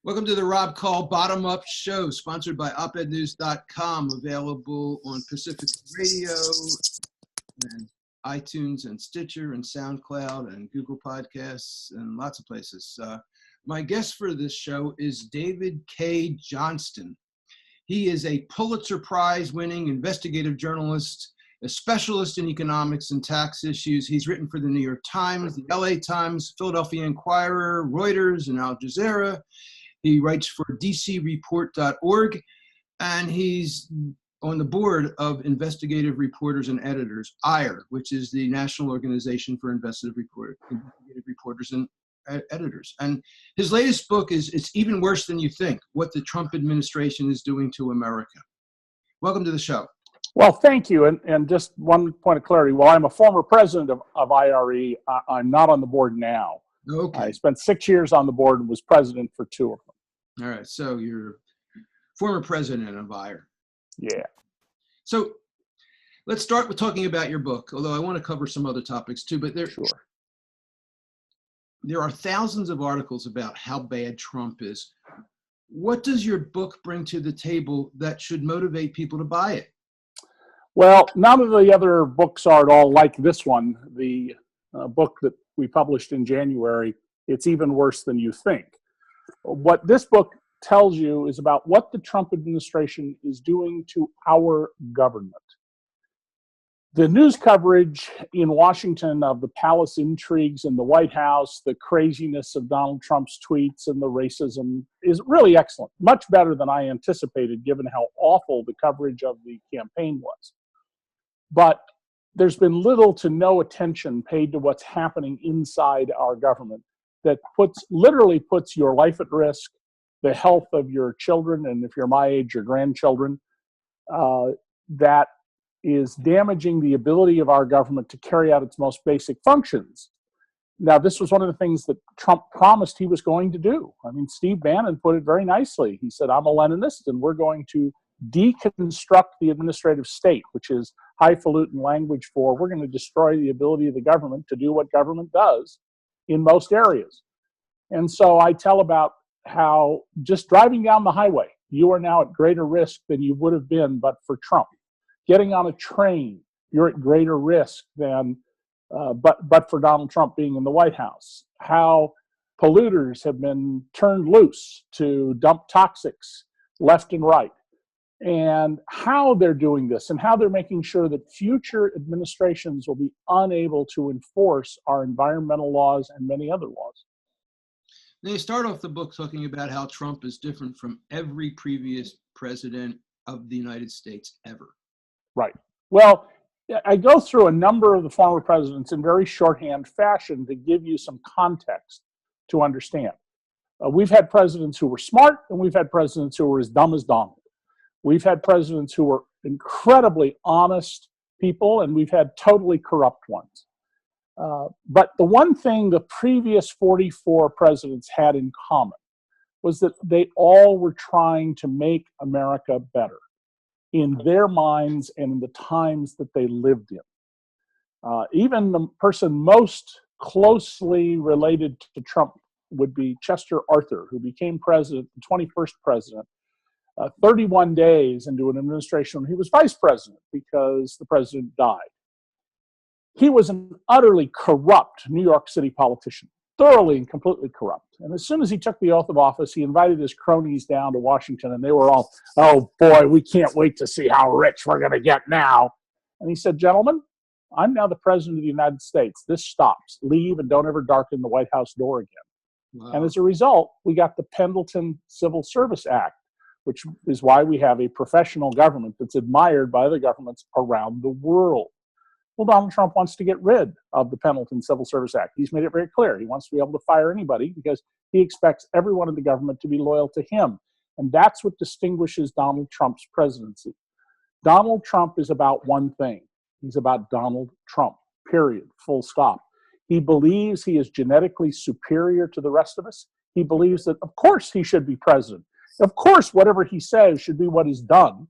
Welcome to the Rob Call Bottom Up Show, sponsored by opednews.com, available on Pacific Radio and iTunes and Stitcher and SoundCloud and Google Podcasts and lots of places. My guest for this show is David Cay Johnston. He is a Pulitzer Prize-winning investigative journalist, a specialist in economics and tax issues. He's written for the New York Times, the LA Times, Philadelphia Inquirer, Reuters, and Al Jazeera. He writes for dcreport.org, and he's on the board of Investigative Reporters and Editors, IRE, which is the National Organization for Investigative Reporters and Editors. And his latest book is It's Even Worse Than You Think, What the Trump Administration is Doing to America. Welcome to the show. Well, thank you. And just one point of clarity. While I'm a former president of IRE, I'm not on the board now. Okay. I spent 6 years on the board and was president for 2 of them. All right. So you're former president of IRE. Yeah. So let's start with talking about your book, although I want to cover some other topics too. But there are thousands of articles about how bad Trump is. What does your book bring to the table that should motivate people to buy it? Well, none of the other books are at all like this one. The book that we published in January, It's Even Worse Than You Think. What this book tells you is about what the Trump administration is doing to our government. The news coverage in Washington of the palace intrigues in the White House, the craziness of Donald Trump's tweets and the racism is really excellent, much better than I anticipated given how awful the coverage of the campaign was. But there's been little to no attention paid to what's happening inside our government that literally puts your life at risk, the health of your children, and if you're my age, your grandchildren, that is damaging the ability of our government to carry out its most basic functions. Now, this was one of the things that Trump promised he was going to do. I mean, Steve Bannon put it very nicely. He said, I'm a Leninist, and we're going to deconstruct the administrative state, which is highfalutin language for we're going to destroy the ability of the government to do what government does in most areas. And so I tell about how just driving down the highway, you are now at greater risk than you would have been but for Trump. Getting on a train, you're at greater risk than but for Donald Trump being in the White House. How polluters have been turned loose to dump toxics left and right. And how they're doing this and how they're making sure that future administrations will be unable to enforce our environmental laws and many other laws. They start off the book talking about how Trump is different from every previous president of the United States ever. Right. Well, I go through a number of the former presidents in very shorthand fashion to give you some context to understand. We've had presidents who were smart, and we've had presidents who were as dumb as Donald. We've had presidents who were incredibly honest people, and we've had totally corrupt ones. But the one thing the previous 44 presidents had in common was that they all were trying to make America better in their minds and in the times that they lived in. Even the person most closely related to Trump would be Chester Arthur, who became president, the 21st president, 31 days into an administration when he was vice president because the president died. He was an utterly corrupt New York City politician, thoroughly and completely corrupt. And as soon as he took the oath of office, he invited his cronies down to Washington, and they were all, oh boy, we can't wait to see how rich we're going to get now. And he said, gentlemen, I'm now the president of the United States. This stops. Leave and don't ever darken the White House door again. Wow. And as a result, we got the Pendleton Civil Service Act, which is why we have a professional government that's admired by other governments around the world. Well, Donald Trump wants to get rid of the Pendleton Civil Service Act. He's made it very clear. He wants to be able to fire anybody because he expects everyone in the government to be loyal to him. And that's what distinguishes Donald Trump's presidency. Donald Trump is about one thing. He's about Donald Trump, period, full stop. He believes he is genetically superior to the rest of us. He believes that, of course, he should be president. Of course, whatever he says should be what is done,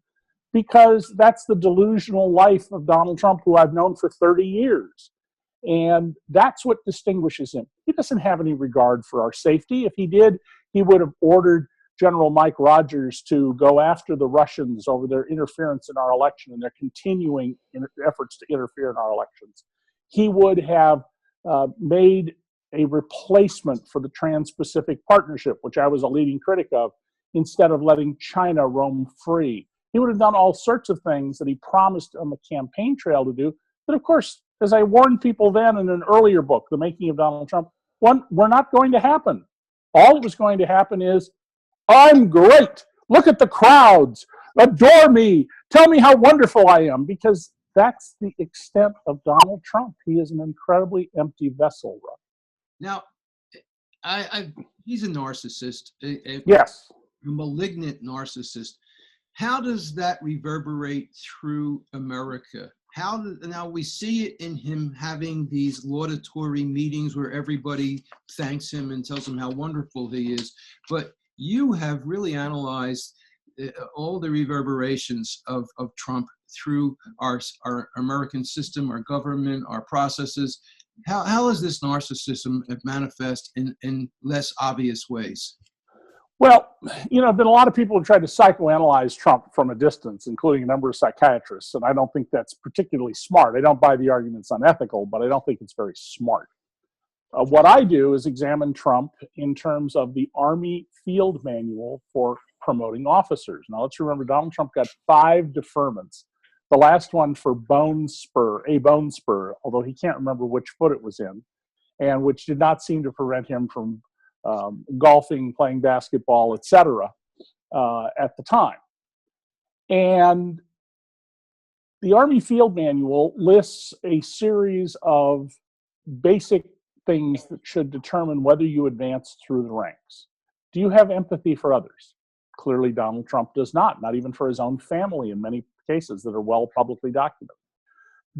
because that's the delusional life of Donald Trump, who I've known for 30 years. And that's what distinguishes him. He doesn't have any regard for our safety. If he did, He would have ordered General Mike Rogers to go after the Russians over their interference in our election and their continuing efforts to interfere in our elections. He would have made a replacement for the Trans-Pacific Partnership, which I was a leading critic of, instead of letting China roam free. He would have done all sorts of things that he promised on the campaign trail to do. But of course, as I warned people then in an earlier book, The Making of Donald Trump, were not going to happen. All that was going to happen is, I'm great. Look at the crowds. Adore me. Tell me how wonderful I am. Because that's the extent of Donald Trump. He is an incredibly empty vessel, Rob. Now, he's a narcissist, Yes. a malignant narcissist. How does that reverberate through America? Now we see it in him having these laudatory meetings where everybody thanks him and tells him how wonderful he is. But you have really analyzed all the reverberations of Trump through our American system, our government, our processes. How does this narcissism manifest in less obvious ways? Well, there have been a lot of people who tried to psychoanalyze Trump from a distance, including a number of psychiatrists, and I don't think that's particularly smart. I don't buy the argument's unethical, but I don't think it's very smart. What I do is examine Trump in terms of the Army Field Manual for promoting officers. Now, let's remember, Donald Trump got 5 deferments. The last one for a bone spur, although he can't remember which foot it was in, and which did not seem to prevent him from golfing, playing basketball, etc. At the time. And the Army Field Manual lists a series of basic things that should determine whether you advance through the ranks. Do you have empathy for others? Clearly, Donald Trump does not even for his own family in many cases that are well publicly documented.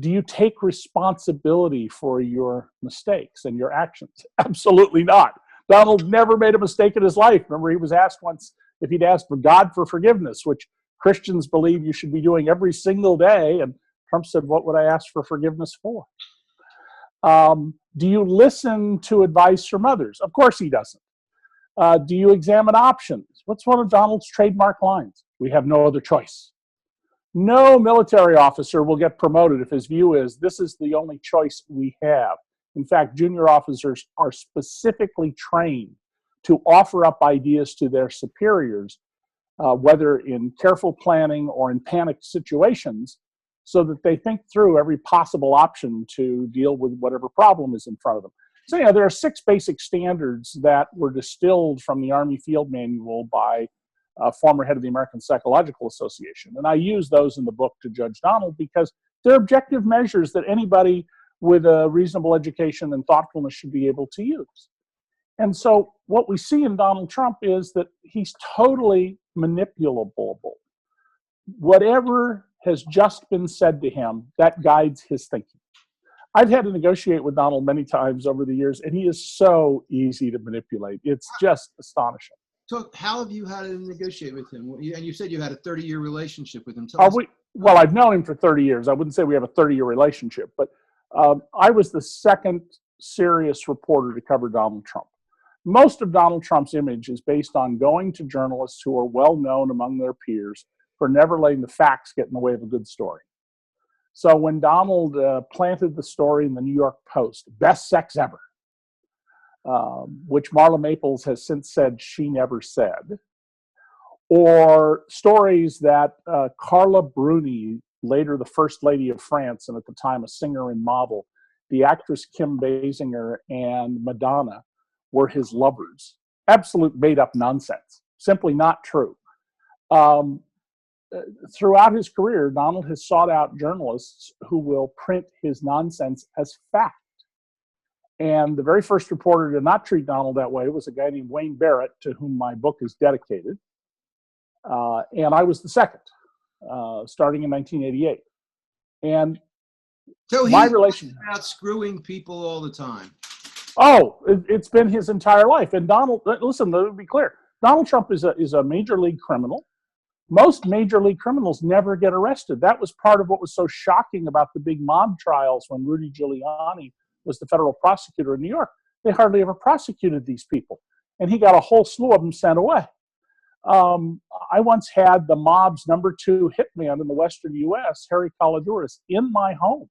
Do you take responsibility for your mistakes and your actions? Absolutely not. Donald never made a mistake in his life. Remember, he was asked once if he'd asked for God for forgiveness, which Christians believe you should be doing every single day. And Trump said, what would I ask for forgiveness for? Do you listen to advice from others? Of course he doesn't. Do you examine options? What's one of Donald's trademark lines? We have no other choice. No military officer will get promoted if his view is this is the only choice we have. In fact, junior officers are specifically trained to offer up ideas to their superiors, whether in careful planning or in panic situations, so that they think through every possible option to deal with whatever problem is in front of them. So, there are 6 basic standards that were distilled from the Army Field Manual by a former head of the American Psychological Association. And I use those in the book to judge Donald because they're objective measures that anybody with a reasonable education and thoughtfulness should be able to use. And so what we see in Donald Trump is that he's totally manipulable. Whatever has just been said to him, that guides his thinking. I've had to negotiate with Donald many times over the years, and he is so easy to manipulate. It's just astonishing. So how have you had to negotiate with him? And you said you had a 30-year relationship with him. Well, I've known him for 30 years. I wouldn't say we have a 30-year relationship, but I was the second serious reporter to cover Donald Trump. Most of Donald Trump's image is based on going to journalists who are well known among their peers for never letting the facts get in the way of a good story. So when Donald planted the story in the New York Post, best sex ever, which Marla Maples has since said she never said, or stories that Carla Bruni, later the First Lady of France and at the time a singer and model, the actress Kim Basinger and Madonna were his lovers. Absolute made-up nonsense, simply not true. Throughout his career, Donald has sought out journalists who will print his nonsense as fact. And the very first reporter to not treat Donald that way was a guy named Wayne Barrett, to whom my book is dedicated. And I was the second, starting in 1988. And so my he's relation about screwing people all the time. Oh, it's been his entire life. And Donald, listen, let me be clear. Donald Trump is a major league criminal. Most major league criminals never get arrested. That was part of what was so shocking about the big mob trials when Rudy Giuliani was the federal prosecutor in New York. They hardly ever prosecuted these people. and he got a whole slew of them sent away. I once had the mob's #2 hitman in the Western U.S., Harry Kaladuris, in my home.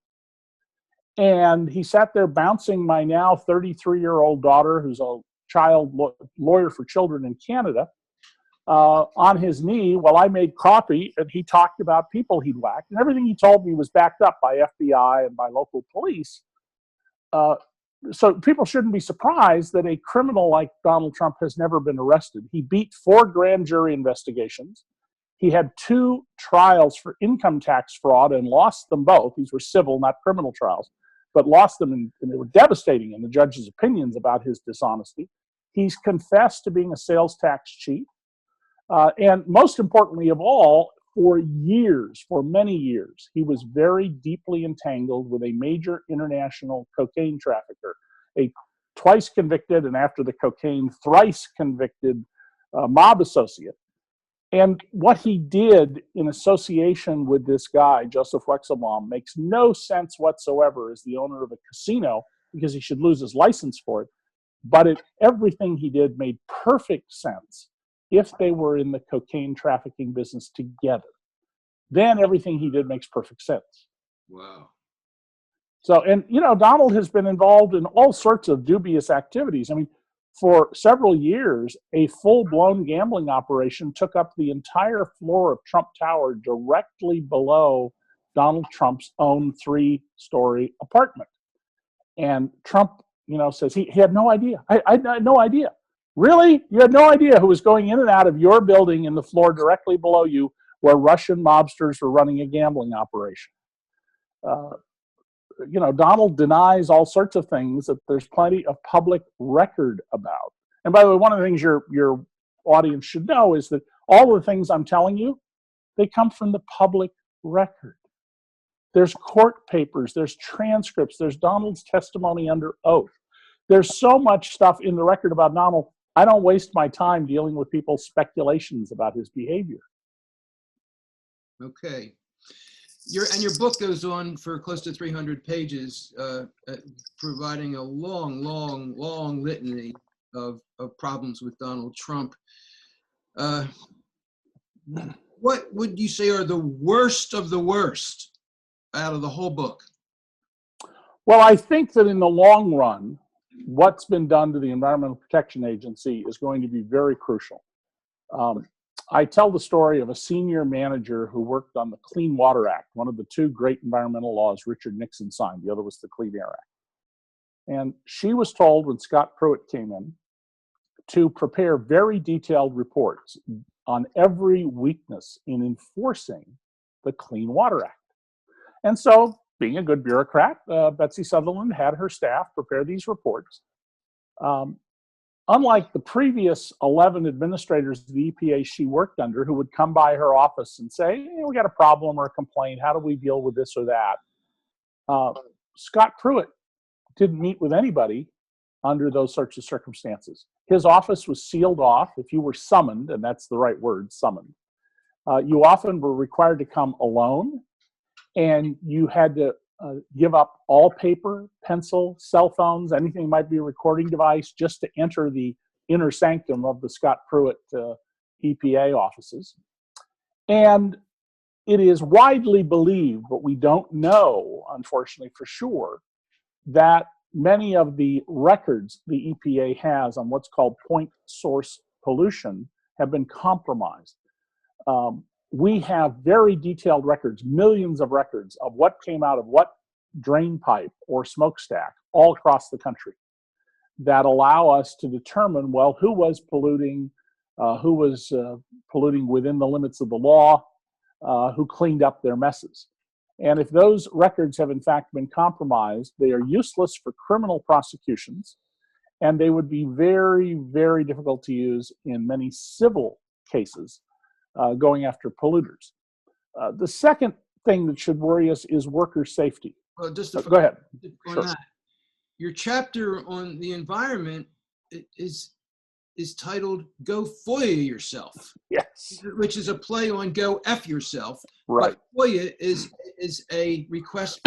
And he sat there bouncing my now 33-year-old daughter, who's a child lawyer for children in Canada, on his knee while I made coffee, and he talked about people he'd whacked. And everything he told me was backed up by FBI and by local police. So people shouldn't be surprised that a criminal like Donald Trump has never been arrested. He beat 4 grand jury investigations. He had 2 trials for income tax fraud and lost them both. These were civil, not criminal trials, but lost them, and they were devastating in the judge's opinions about his dishonesty. He's confessed to being a sales tax cheat. And most importantly of all, for many years, he was very deeply entangled with a major international cocaine trafficker, a twice convicted, and after the cocaine, thrice convicted mob associate. And what he did in association with this guy, Joseph Wexelbaum, makes no sense whatsoever as the owner of a casino, because he should lose his license for it. But everything he did made perfect sense if they were in the cocaine trafficking business together. Then everything he did makes perfect sense. Wow. So, and Donald has been involved in all sorts of dubious activities. I mean, for several years, a full-blown gambling operation took up the entire floor of Trump Tower directly below Donald Trump's own 3-story apartment. And Trump, says he had no idea. I had no idea. Really? You had no idea who was going in and out of your building in the floor directly below you where Russian mobsters were running a gambling operation? Donald denies all sorts of things that there's plenty of public record about. And by the way, one of the things your audience should know is that all of the things I'm telling you, they come from the public record. There's court papers, there's transcripts, there's Donald's testimony under oath. There's so much stuff in the record about Donald. I don't waste my time dealing with people's speculations about his behavior. Okay. Your book goes on for close to 300 pages, providing a long litany of problems with Donald Trump. What would you say are the worst of the worst out of the whole book? Well, I think that in the long run, what's been done to the Environmental Protection Agency is going to be very crucial. I tell the story of a senior manager who worked on the Clean Water Act, one of the 2 great environmental laws Richard Nixon signed. The other was the Clean Air Act. And she was told when Scott Pruitt came in to prepare very detailed reports on every weakness in enforcing the Clean Water Act. And so, being a good bureaucrat, Betsy Sutherland had her staff prepare these reports. Unlike the previous 11 administrators of the EPA she worked under, who would come by her office and say, we got a problem or a complaint, how do we deal with this or that? Scott Pruitt didn't meet with anybody under those sorts of circumstances. His office was sealed off. If you were summoned, and that's the right word, summoned, you often were required to come alone, and you had to give up all paper, pencil, cell phones, anything that might be a recording device, just to enter the inner sanctum of the Scott Pruitt EPA offices. And it is widely believed, but we don't know, unfortunately, for sure, that many of the records the EPA has on what's called point source pollution have been compromised. We have very detailed records, millions of records of what came out of what drain pipe or smokestack all across the country that allow us to determine, well, who was polluting within the limits of the law, who cleaned up their messes. And if those records have in fact been compromised, they are useless for criminal prosecutions, and they would be very, very difficult to use in many civil cases going after polluters. The second thing that should worry us is worker safety. Well, just go ahead. On Sure. that, your chapter on the environment is titled "Go FOIA Yourself." Yes. Which is a play on "Go F Yourself." Right. But FOIA is a request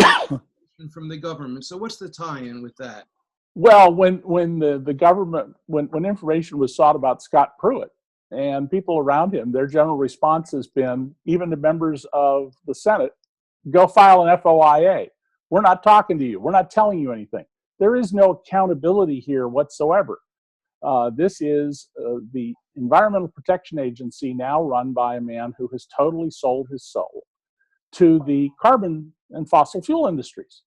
from the government. So what's the tie-in with that? Well, when the government, when information was sought about Scott Pruitt and people around him, their general response has been, even to members of the Senate, go file an FOIA. We're not talking to you. We're not telling you anything. There is no accountability here whatsoever. This is the Environmental Protection Agency, now run by a man who has totally sold his soul to the carbon and fossil fuel industries.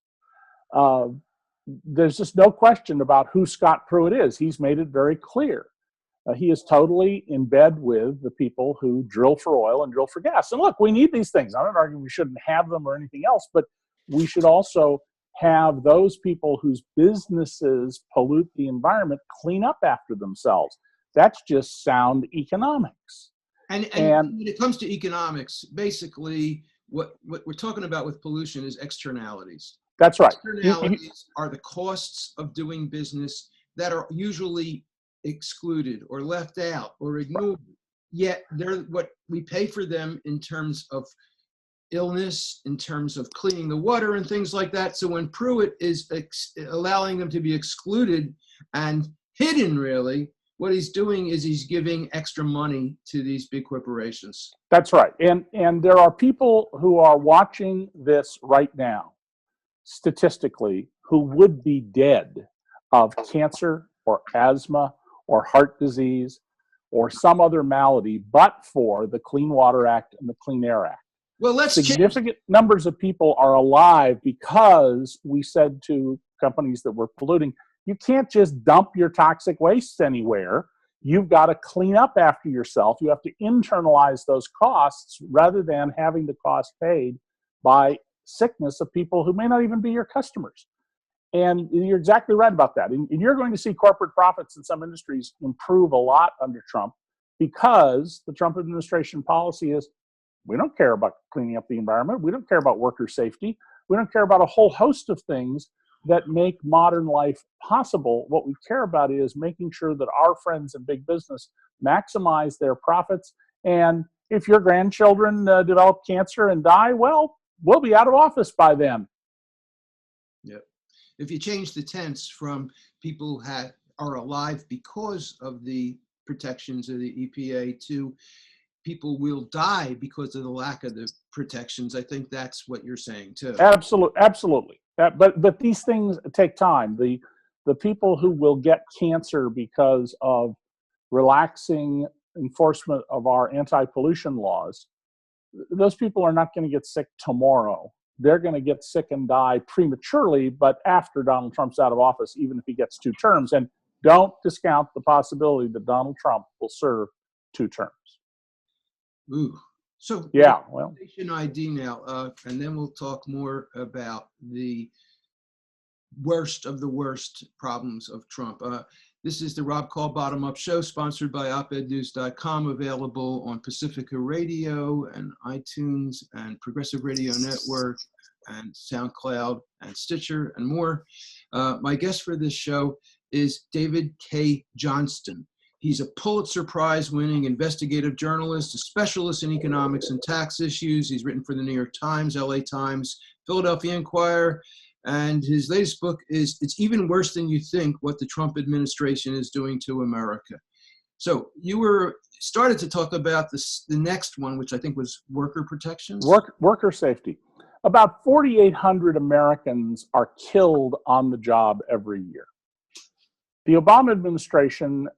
There's just no question about who Scott Pruitt is. He's made it very clear. He is totally in bed with the people who drill for oil and drill for gas. And look, we need these things. I'm not arguing we shouldn't have them or anything else, but we should also have those people whose businesses pollute the environment clean up after themselves. That's just sound economics. And when it comes to economics, basically what we're talking about with pollution is externalities. That's right. Externalities are the costs of doing business that are usually excluded or left out or ignored. Yet they're what we pay for them in terms of illness, in terms of cleaning the water and things like that. So when Pruitt is allowing them to be excluded and hidden, really, what he's doing is he's giving extra money to these big corporations. That's right. And there are people who are watching this right now, statistically, who would be dead of cancer or asthma or heart disease or some other malady, but for the Clean Water Act and the Clean Air Act. Well, significant numbers of people are alive because we said to companies that were polluting, you can't just dump your toxic wastes anywhere. You've got to clean up after yourself. You have to internalize those costs rather than having the cost paid by sickness of people who may not even be your customers. And you're exactly right about that. And you're going to see corporate profits in some industries improve a lot under Trump because the Trump administration policy is, we don't care about cleaning up the environment. We don't care about worker safety. We don't care about a whole host of things that make modern life possible. What we care about is making sure that our friends in big business maximize their profits. And if your grandchildren develop cancer and die, well, we'll be out of office by then. Yeah. If you change the tense from people who are alive because of the protections of the EPA to people will die because of the lack of the protections, I think that's what you're saying too. Absolutely. But these things take time. The people who will get cancer because of relaxing enforcement of our anti-pollution laws, those people are not going to get sick tomorrow. They're going to get sick and die prematurely, but after Donald Trump's out of office, even if he gets 2 terms. And don't discount the possibility that Donald Trump will serve 2 terms. Ooh. So yeah, well, Nation ID now, and then we'll talk more about the worst of the worst problems of Trump. This is the Rob Call Bottom Up Show, sponsored by opednews.com, available on Pacifica Radio and iTunes and Progressive Radio Network and SoundCloud and Stitcher and more. My guest for this show is David Cay Johnston. He's a Pulitzer Prize-winning investigative journalist, a specialist in economics and tax issues. He's written for the New York Times, LA Times, Philadelphia Inquirer, and his latest book is It's Even Worse Than You Think, What the Trump Administration is Doing to America. So you started to talk about the next one, which I think was worker protections? Worker safety. About 4,800 Americans are killed on the job every year. The Obama administration,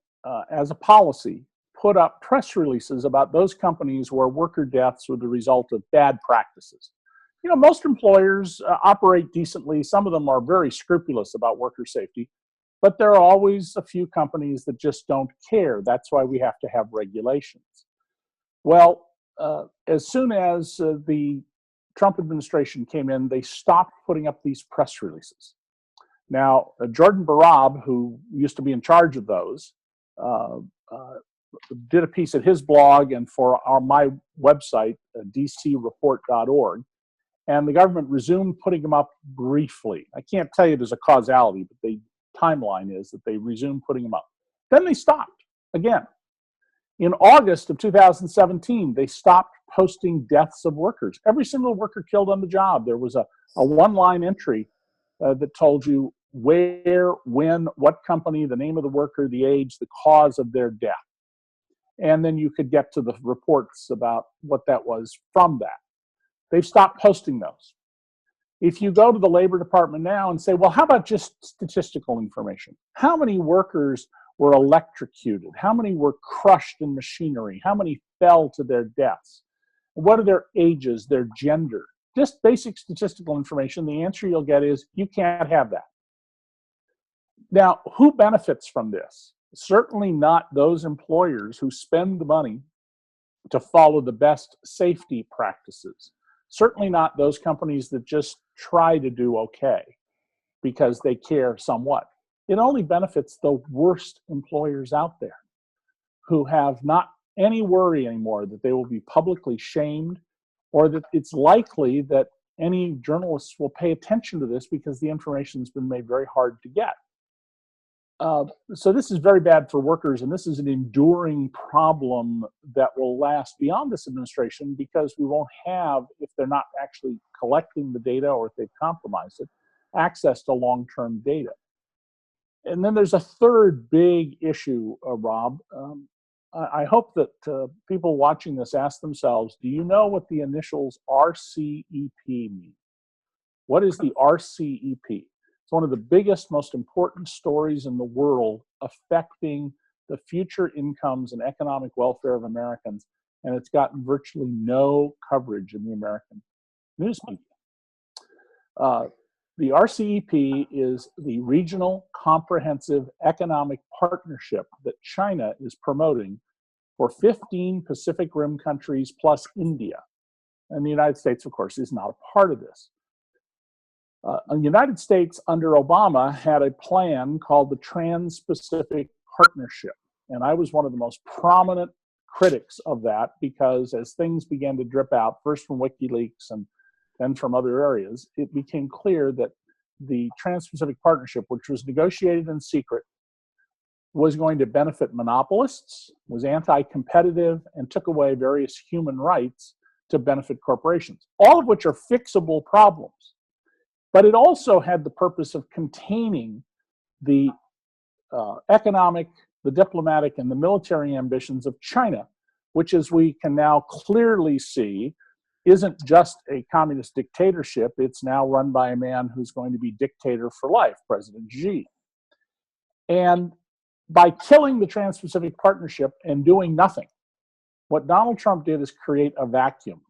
as a policy, put up press releases about those companies where worker deaths were the result of bad practices. You know, most employers operate decently. Some of them are very scrupulous about worker safety, but there are always a few companies that just don't care. That's why we have to have regulations. Well, as soon as the Trump administration came in, they stopped putting up these press releases. Now, Jordan Barab, who used to be in charge of those, did a piece at his blog and for my website, dcreport.org, and the government resumed putting them up briefly. I can't tell you there's a causality, but the timeline is that they resumed putting them up. Then they stopped again. In August of 2017, they stopped posting deaths of workers. Every single worker killed on the job. There was a one-line entry that told you where, when, what company, the name of the worker, the age, the cause of their death. And then you could get to the reports about what that was from that. They've stopped posting those. If you go to the Labor Department now and say, well, how about just statistical information? How many workers were electrocuted? How many were crushed in machinery? How many fell to their deaths? What are their ages, their gender? Just basic statistical information. The answer you'll get is you can't have that. Now, who benefits from this? Certainly not those employers who spend the money to follow the best safety practices. Certainly not those companies that just try to do okay because they care somewhat. It only benefits the worst employers out there who have not any worry anymore that they will be publicly shamed, or that it's likely that any journalists will pay attention to this because the information has been made very hard to get. So this is very bad for workers, and this is an enduring problem that will last beyond this administration, because we won't have, if they're not actually collecting the data or if they've compromised it, access to long-term data. And then there's a third big issue, Rob. I hope that people watching this ask themselves, do you know what the initials RCEP mean? What is the RCEP? It's one of the biggest, most important stories in the world affecting the future incomes and economic welfare of Americans, and it's gotten virtually no coverage in the American news media. The RCEP is the Regional Comprehensive Economic Partnership that China is promoting for 15 Pacific Rim countries plus India. And the United States, of course, is not a part of this. The United States under Obama had a plan called the Trans-Pacific Partnership. And I was one of the most prominent critics of that, because as things began to drip out, first from WikiLeaks and then from other areas, it became clear that the Trans-Pacific Partnership, which was negotiated in secret, was going to benefit monopolists, was anti-competitive, and took away various human rights to benefit corporations, all of which are fixable problems. But it also had the purpose of containing the economic, the diplomatic, and the military ambitions of China, which, as we can now clearly see, isn't just a communist dictatorship. It's now run by a man who's going to be dictator for life, President Xi. And by killing the Trans-Pacific Partnership and doing nothing, what Donald Trump did is create a vacuum.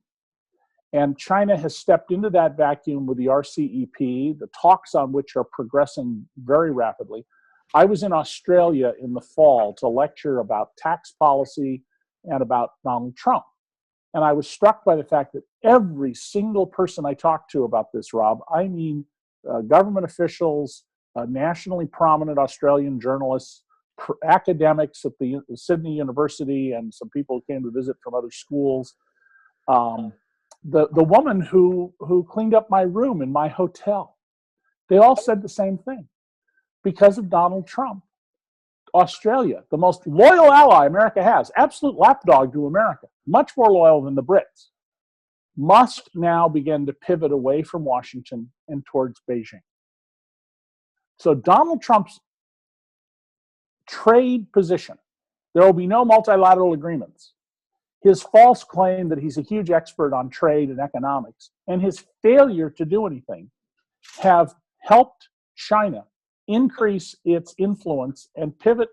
And China has stepped into that vacuum with the RCEP, the talks on which are progressing very rapidly. I was in Australia in the fall to lecture about tax policy and about Donald Trump. And I was struck by the fact that every single person I talked to about this, Rob, I mean government officials, nationally prominent Australian journalists, academics at the Sydney University, and some people who came to visit from other schools, the woman who cleaned up my room in my hotel, they all said the same thing. Because of Donald Trump, Australia, the most loyal ally America has, absolute lapdog to America, much more loyal than the Brits, must now begin to pivot away from Washington and towards Beijing. So Donald Trump's trade position, there will be no multilateral agreements. His false claim that he's a huge expert on trade and economics, and his failure to do anything, have helped China increase its influence and pivot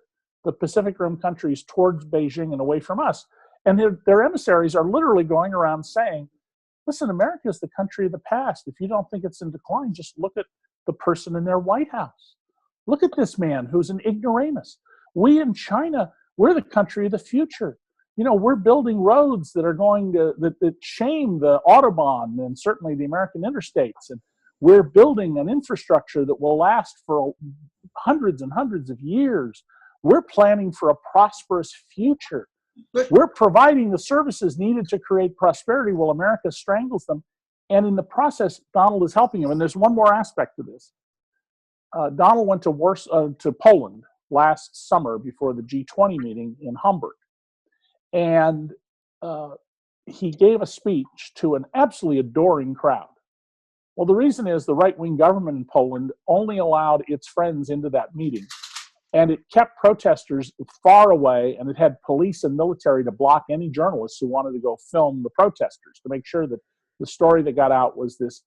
the Pacific Rim countries towards Beijing and away from us. And their emissaries are literally going around saying, listen, America is the country of the past. If you don't think it's in decline, just look at the person in their White House. Look at this man who's an ignoramus. We in China, we're the country of the future. You know, we're building roads that are going to, that shame the Autobahn and certainly the American interstates. And we're building an infrastructure that will last for hundreds and hundreds of years. We're planning for a prosperous future. We're providing the services needed to create prosperity while America strangles them. And in the process, Donald is helping him. And there's one more aspect to this. Donald went to Poland last summer before the G20 meeting in Hamburg. And he gave a speech to an absolutely adoring crowd. Well, the reason is the right-wing government in Poland only allowed its friends into that meeting, and it kept protesters far away, and it had police and military to block any journalists who wanted to go film the protesters to make sure that the story that got out was this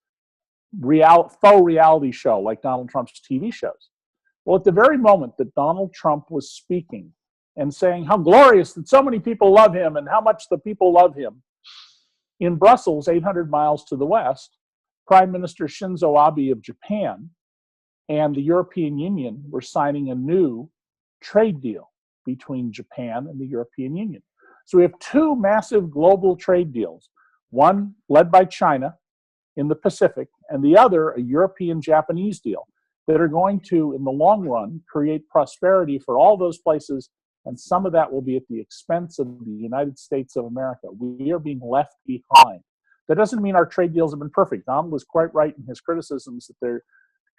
faux reality show like Donald Trump's TV shows. Well, at the very moment that Donald Trump was speaking and saying how glorious that so many people love him and how much the people love him, in Brussels, 800 miles to the west, Prime Minister Shinzo Abe of Japan and the European Union were signing a new trade deal between Japan and the European Union. So we have two massive global trade deals, one led by China in the Pacific, and the other a European-Japanese deal that are going to, in the long run, create prosperity for all those places, and some of that will be at the expense of the United States of America. We are being left behind. That doesn't mean our trade deals have been perfect. Donald was quite right in his criticisms that their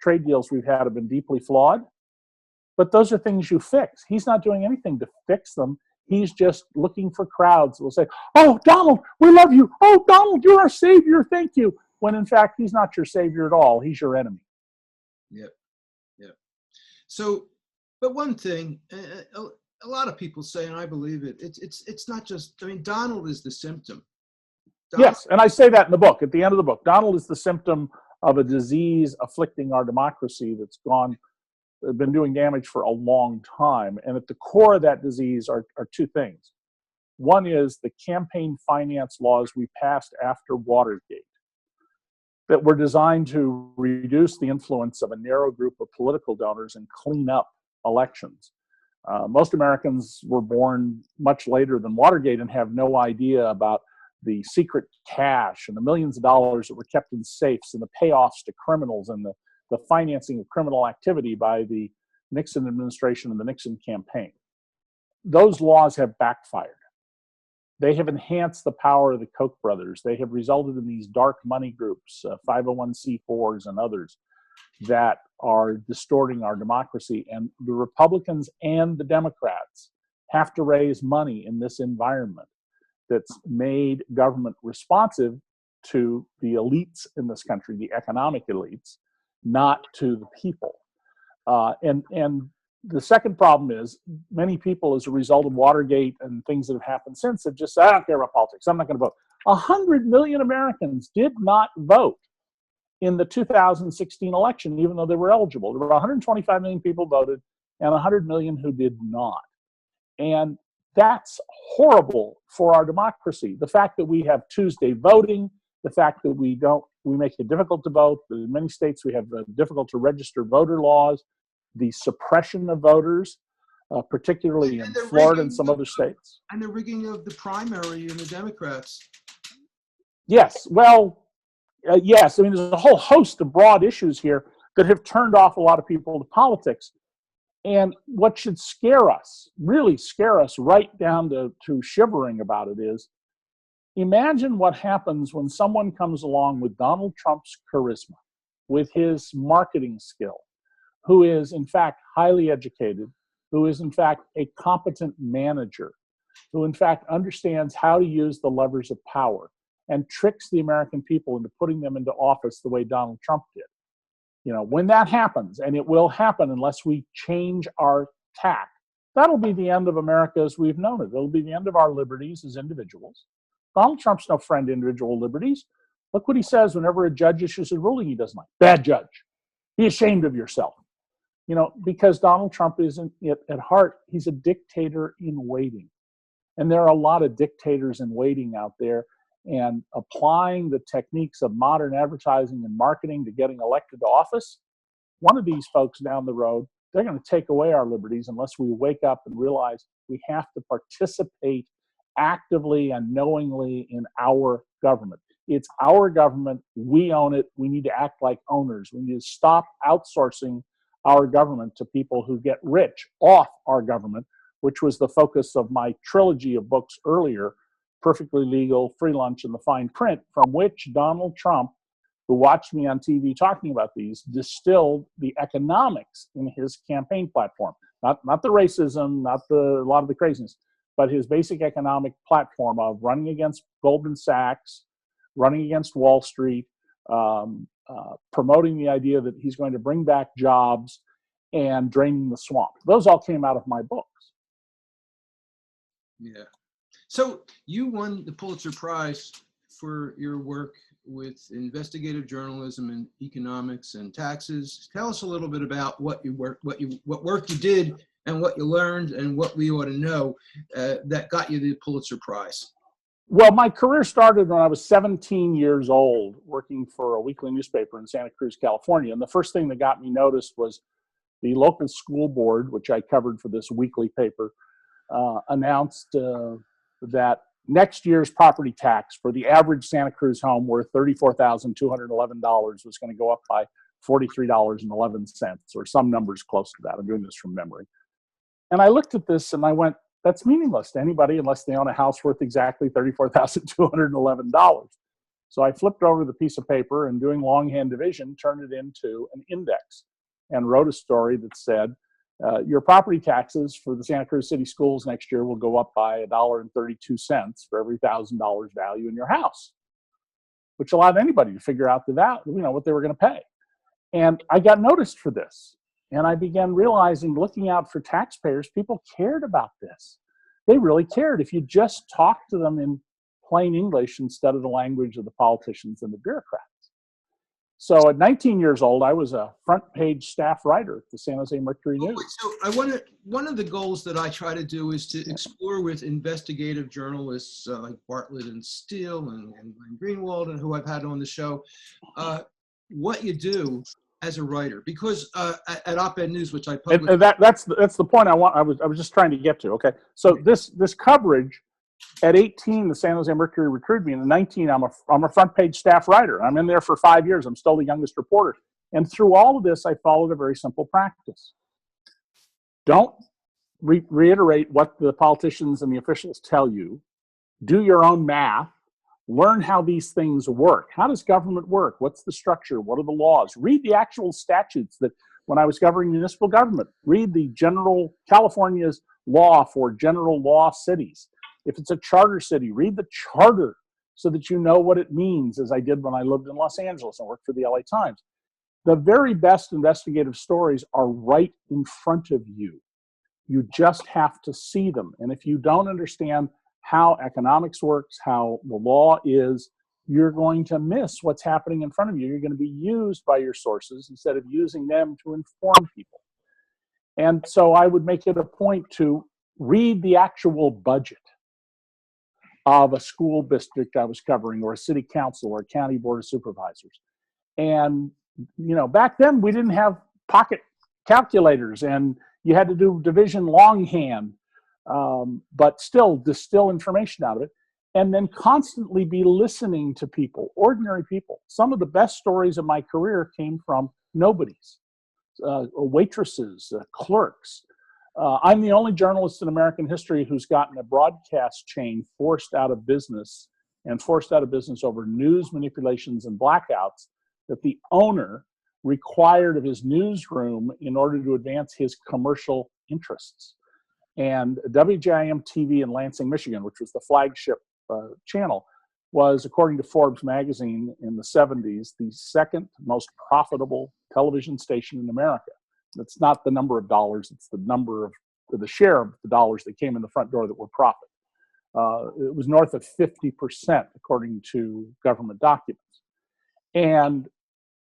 trade deals we've had have been deeply flawed, but those are things you fix. He's not doing anything to fix them. He's just looking for crowds that will say, oh, Donald, we love you. Oh, Donald, you're our savior. Thank you. When in fact, he's not your savior at all. He's your enemy. Yep. Yep. So, but one thing, a lot of people say, and I believe it, it's not just, I mean, Donald is the symptom. Yes, and I say that in the book, at the end of the book. Donald is the symptom of a disease afflicting our democracy that's been doing damage for a long time. And at the core of that disease are two things. One is the campaign finance laws we passed after Watergate that were designed to reduce the influence of a narrow group of political donors and clean up elections. Most Americans were born much later than Watergate and have no idea about the secret cash and the millions of dollars that were kept in safes and the payoffs to criminals and the financing of criminal activity by the Nixon administration and the Nixon campaign. Those laws have backfired. They have enhanced the power of the Koch brothers. They have resulted in these dark money groups, 501c4s and others, that are distorting our democracy. And the Republicans and the Democrats have to raise money in this environment that's made government responsive to the elites in this country, the economic elites, not to the people. And the second problem is many people, as a result of Watergate and things that have happened since, have just said, I don't care about politics, I'm not going to vote. 100 million Americans did not vote in the 2016 election, even though they were eligible. There were 125 million people voted and 100 million who did not. And that's horrible for our democracy. The fact that we have Tuesday voting, the fact that we make it difficult to vote. In many states, we have difficult to register voter laws, the suppression of voters, particularly in Florida and some other states. And the rigging of the primary in the Democrats. Yes, well, yes. I mean, there's a whole host of broad issues here that have turned off a lot of people to politics. And what should scare us, really scare us right down to shivering about it is, imagine what happens when someone comes along with Donald Trump's charisma, with his marketing skill, who is in fact highly educated, who is in fact a competent manager, who in fact understands how to use the levers of power and tricks the American people into putting them into office the way Donald Trump did. You know, when that happens, and it will happen unless we change our tack, that'll be the end of America as we've known it. It'll be the end of our liberties as individuals. Donald Trump's no friend to individual liberties. Look what he says whenever a judge issues a ruling he doesn't like. Bad judge. Be ashamed of yourself. You know, because Donald Trump isn't, at heart, he's a dictator in waiting. And there are a lot of dictators in waiting out there, and applying the techniques of modern advertising and marketing to getting elected to office. One of these folks down the road, they're going to take away our liberties unless we wake up and realize we have to participate actively and knowingly in our government. It's our government. We own it. We need to act like owners. We need to stop outsourcing our government to people who get rich off our government, which was the focus of my trilogy of books earlier, Perfectly Legal, Free Lunch, and The Fine Print, from which Donald Trump, who watched me on TV talking about these, distilled the economics in his campaign platform. Not the racism, not a lot of the craziness, but his basic economic platform of running against Goldman Sachs, running against Wall Street, promoting the idea that he's going to bring back jobs and draining the swamp. Those all came out of my books. Yeah. So you won the Pulitzer Prize for your work with investigative journalism and economics and taxes. Tell us a little bit about what work you did and what you learned and what we ought to know that got you the Pulitzer Prize. Well, my career started when I was 17 years old, working for a weekly newspaper in Santa Cruz, California. And the first thing that got me noticed was the local school board, which I covered for this weekly paper, announced that next year's property tax for the average Santa Cruz home worth $34,211 was going to go up by $43.11, or some numbers close to that. I'm doing this from memory. And I looked at this and I went, that's meaningless to anybody unless they own a house worth exactly $34,211. So I flipped over the piece of paper and, doing longhand division, turned it into an index and wrote a story that said, your property taxes for the Santa Cruz City Schools next year will go up by $1.32 for every $1,000 value in your house, which allowed anybody to figure out the value, what they were going to pay. And I got noticed for this. And I began realizing, looking out for taxpayers, people cared about this. They really cared if you just talked to them in plain English instead of the language of the politicians and the bureaucrats. So at 19 years old, I was a front page staff writer at the San Jose Mercury News. So one of the goals that I try to do is to explore with investigative journalists like Bartlett and Steele and Greenwald, and who I've had on the show, what you do as a writer, because at Op-Ed News, which I published, and that's the point I was just trying to get to. Okay, so this coverage, at 18, the San Jose Mercury recruited me, and at 19, I'm a front page staff writer. I'm in there for 5 years. I'm still the youngest reporter, and through all of this, I followed a very simple practice: don't reiterate what the politicians and the officials tell you. Do your own math. Learn how these things work. How does government work? What's the structure? What are the laws? Read the actual statutes that, when I was governing municipal government, read the California's law for general law cities. If it's a charter city, read the charter so that you know what it means, as I did when I lived in Los Angeles and worked for the LA Times. The very best investigative stories are right in front of you. You just have to see them. And if you don't understand how economics works, how the law is, you're going to miss what's happening in front of you. You're going to be used by your sources instead of using them to inform people. And so I would make it a point to read the actual budget of a school district I was covering, or a city council, or a county board of supervisors. And, back then we didn't have pocket calculators, and you had to do division longhand. But still distill information out of it, and then constantly be listening to people, ordinary people. Some of the best stories of my career came from nobodies, waitresses, clerks. I'm the only journalist in American history who's gotten a broadcast chain forced out of business, and forced out of business over news manipulations and blackouts that the owner required of his newsroom in order to advance his commercial interests. And WJIM-TV in Lansing, Michigan, which was the flagship channel, was, according to Forbes magazine in the 70s, the second most profitable television station in America. That's not the number of dollars, it's the share of the dollars that came in the front door that were profit. It was north of 50%, according to government documents. And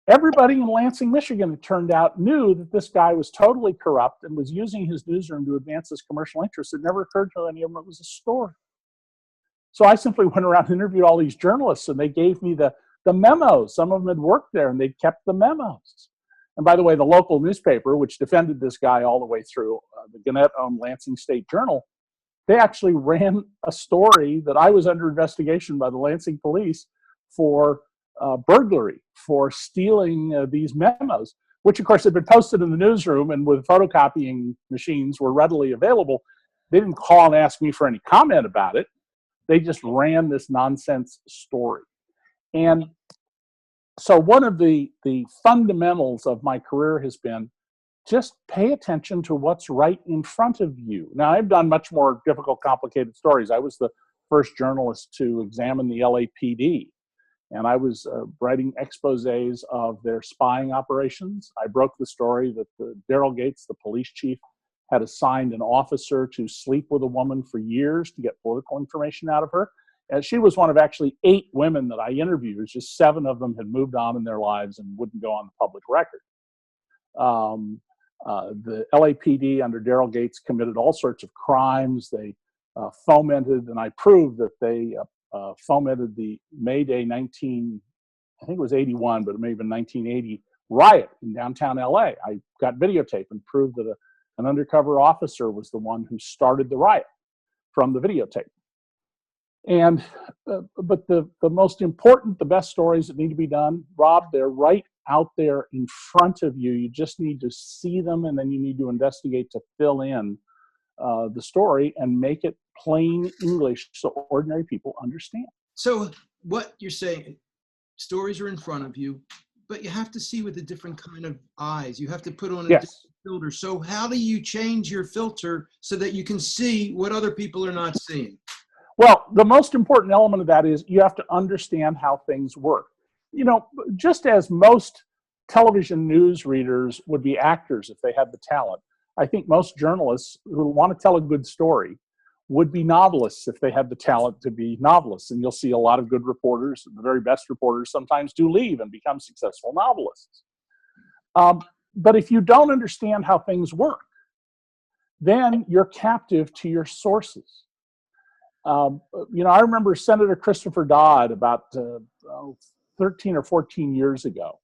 everybody in Lansing, Michigan, it turned out, knew that this guy was totally corrupt and was using his newsroom to advance his commercial interests. It never occurred to any of them it was a story. So I simply went around and interviewed all these journalists, and they gave me the memos. Some of them had worked there, and they'd kept the memos. And by the way, the local newspaper, which defended this guy all the way through, the Gannett-owned Lansing State Journal, they actually ran a story that I was under investigation by the Lansing police for burglary, for stealing these memos, which of course had been posted in the newsroom and with photocopying machines were readily available. They didn't call and ask me for any comment about it. They just ran this nonsense story. And so one of the fundamentals of my career has been just pay attention to what's right in front of you. Now, I've done much more difficult, complicated stories. I was the first journalist to examine the LAPD. And I was writing exposés of their spying operations. I broke the story that Daryl Gates, the police chief, had assigned an officer to sleep with a woman for years to get political information out of her. And she was one of actually 8 women that I interviewed. Just 7 of them had moved on in their lives and wouldn't go on the public record. The LAPD under Daryl Gates committed all sorts of crimes. They fomented, and I proved that they fomented the May Day I think it was 81, but it may have been 1980 riot in downtown LA. I got videotape and proved that an undercover officer was the one who started the riot from the videotape. And but the most important, the best stories that need to be done, Rob, they're right out there in front of you. You just need to see them, and then you need to investigate to fill in the story and make it plain English so ordinary people understand. So what you're saying, stories are in front of you, but you have to see with a different kind of eyes. You have to put on a different filter. So how do you change your filter so that you can see what other people are not seeing? Well, the most important element of that is you have to understand how things work. You know, just as most television news readers would be actors if they had the talent, I think most journalists who want to tell a good story would be novelists if they had the talent to be novelists. And you'll see a lot of good reporters, the very best reporters sometimes do leave and become successful novelists. But if you don't understand how things work, then you're captive to your sources. You know, I remember Senator Christopher Dodd about 13 or 14 years ago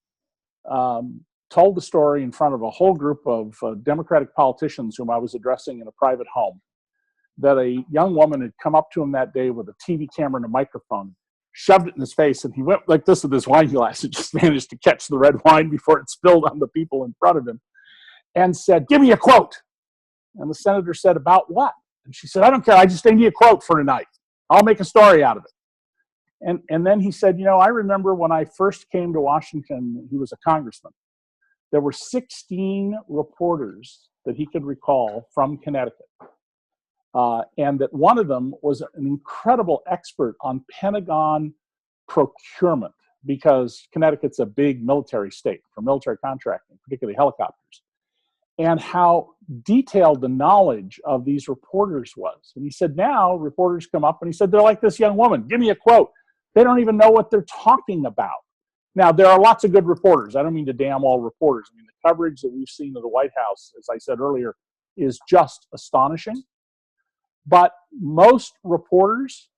told the story in front of a whole group of Democratic politicians whom I was addressing in a private home, that a young woman had come up to him that day with a TV camera and a microphone, shoved it in his face, and he went like this with his wine glass and just managed to catch the red wine before it spilled on the people in front of him, and said, "Give me a quote." And the senator said, "About what?" And she said, "I don't care. I just need a quote for tonight. I'll make a story out of it." And then he said, "You know, I remember when I first came to Washington," he was a congressman, "there were 16 reporters that he could recall from Connecticut. And that one of them was an incredible expert on Pentagon procurement, because Connecticut's a big military state for military contracting, particularly helicopters, and how detailed the knowledge of these reporters was." And he said, now reporters come up and he said, they're like this young woman, "Give me a quote." They don't even know what they're talking about. Now, there are lots of good reporters. I don't mean to damn all reporters. I mean, the coverage that we've seen of the White House, as I said earlier, is just astonishing. But most reporters,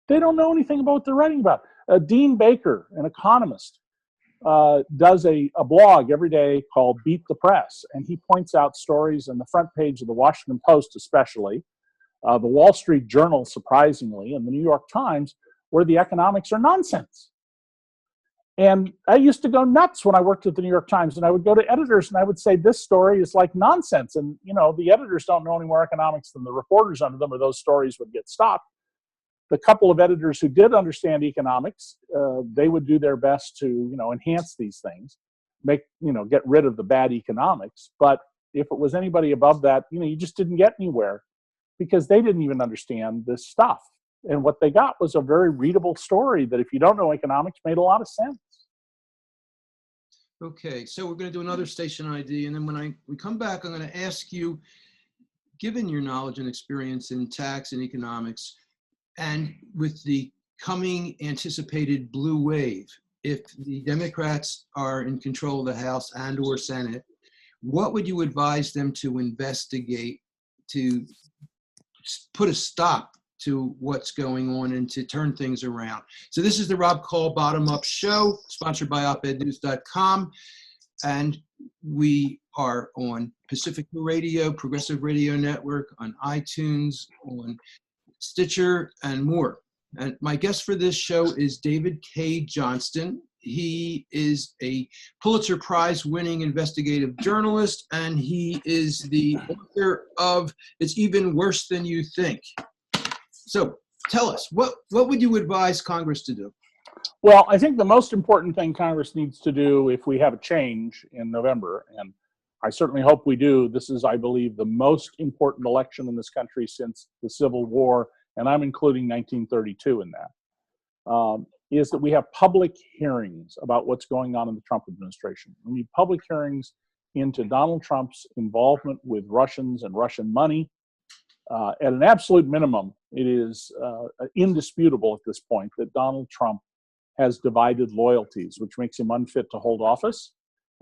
they don't know anything about what they're writing about. Dean Baker, an economist, does a blog every day called Beat the Press, and he points out stories on the front page of the Washington Post especially, the Wall Street Journal surprisingly, and the New York Times, where the economics are nonsense. And I used to go nuts when I worked at the New York Times, and I would go to editors and I would say, "This story is like nonsense." And, you know, the editors don't know any more economics than the reporters under them, or those stories would get stopped. The couple of editors who did understand economics, they would do their best to, you know, enhance these things, make, you know, get rid of the bad economics. But if it was anybody above that, you know, you just didn't get anywhere because they didn't even understand this stuff. And what they got was a very readable story that, if you don't know economics, made a lot of sense. Okay, so we're going to do another station ID, and then when we come back, I'm going to ask you, given your knowledge and experience in tax and economics, and with the coming anticipated blue wave, if the Democrats are in control of the House and or Senate, what would you advise them to investigate to put a stop to what's going on and to turn things around? So this is the Rob Call Bottom Up Show, sponsored by opednews.com. And we are on Pacific Radio, Progressive Radio Network, on iTunes, on Stitcher, and more. And my guest for this show is David Cay Johnston. He is a Pulitzer Prize winning investigative journalist, and he is the author of It's Even Worse Than You Think. So tell us, what would you advise Congress to do? Well, I think the most important thing Congress needs to do if we have a change in November, and I certainly hope we do, this is, I believe, the most important election in this country since the Civil War, and I'm including 1932 in that. is that we have public hearings about what's going on in the Trump administration. We need public hearings into Donald Trump's involvement with Russians and Russian money. At an absolute minimum, it is indisputable at this point that Donald Trump has divided loyalties, which makes him unfit to hold office.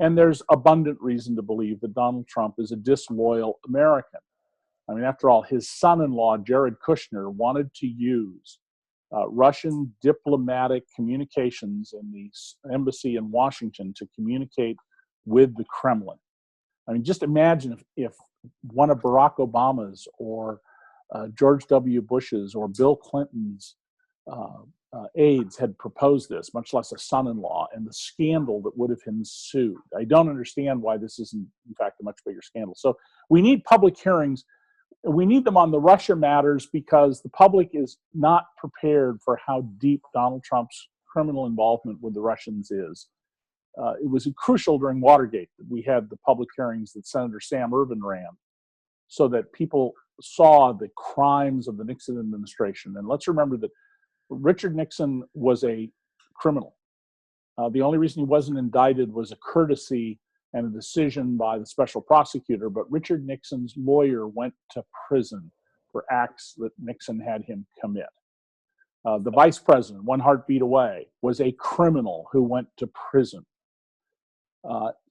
And there's abundant reason to believe that Donald Trump is a disloyal American. I mean, after all, his son-in-law, Jared Kushner, wanted to use Russian diplomatic communications in the embassy in Washington to communicate with the Kremlin. I mean, just imagine if one of Barack Obama's or George W. Bush's or Bill Clinton's aides had proposed this, much less a son-in-law, and the scandal that would have ensued. I don't understand why this isn't, in fact, a much bigger scandal. So we need public hearings. We need them on the Russia matters because the public is not prepared for how deep Donald Trump's criminal involvement with the Russians is. It was crucial during Watergate that we had the public hearings that Senator Sam Ervin ran so that people saw the crimes of the Nixon administration. And let's remember that Richard Nixon was a criminal. The only reason he wasn't indicted was a courtesy and a decision by the special prosecutor, but Richard Nixon's lawyer went to prison for acts that Nixon had him commit. The vice president, one heartbeat away, was a criminal who went to prison.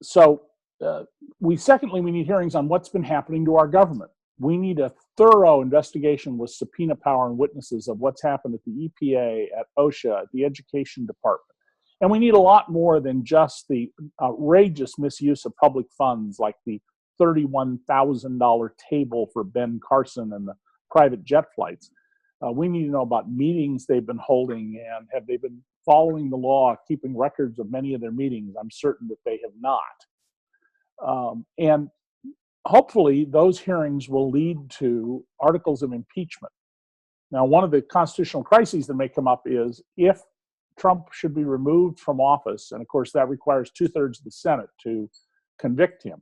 Secondly, we need hearings on what's been happening to our government. We need a thorough investigation with subpoena power and witnesses of what's happened at the EPA, at OSHA, at the Education Department. And we need a lot more than just the outrageous misuse of public funds, like the $31,000 table for Ben Carson and the private jet flights. We need to know about meetings they've been holding, and have they been following the law, keeping records of many of their meetings. I'm certain that they have not. And hopefully those hearings will lead to articles of impeachment. Now, one of the constitutional crises that may come up is if Trump should be removed from office, and of course that requires 2/3 of the Senate to convict him.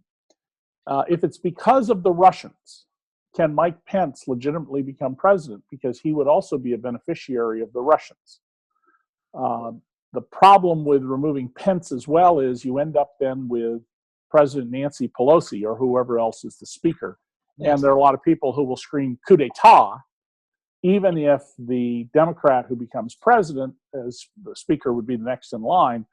If it's because of the Russians, can Mike Pence legitimately become president? Because he would also be a beneficiary of the Russians. The problem with removing Pence as well is you end up then with President Nancy Pelosi or whoever else is the speaker. And there are a lot of people who will scream coup d'etat, even if the Democrat who becomes president, as the speaker would be the next in line,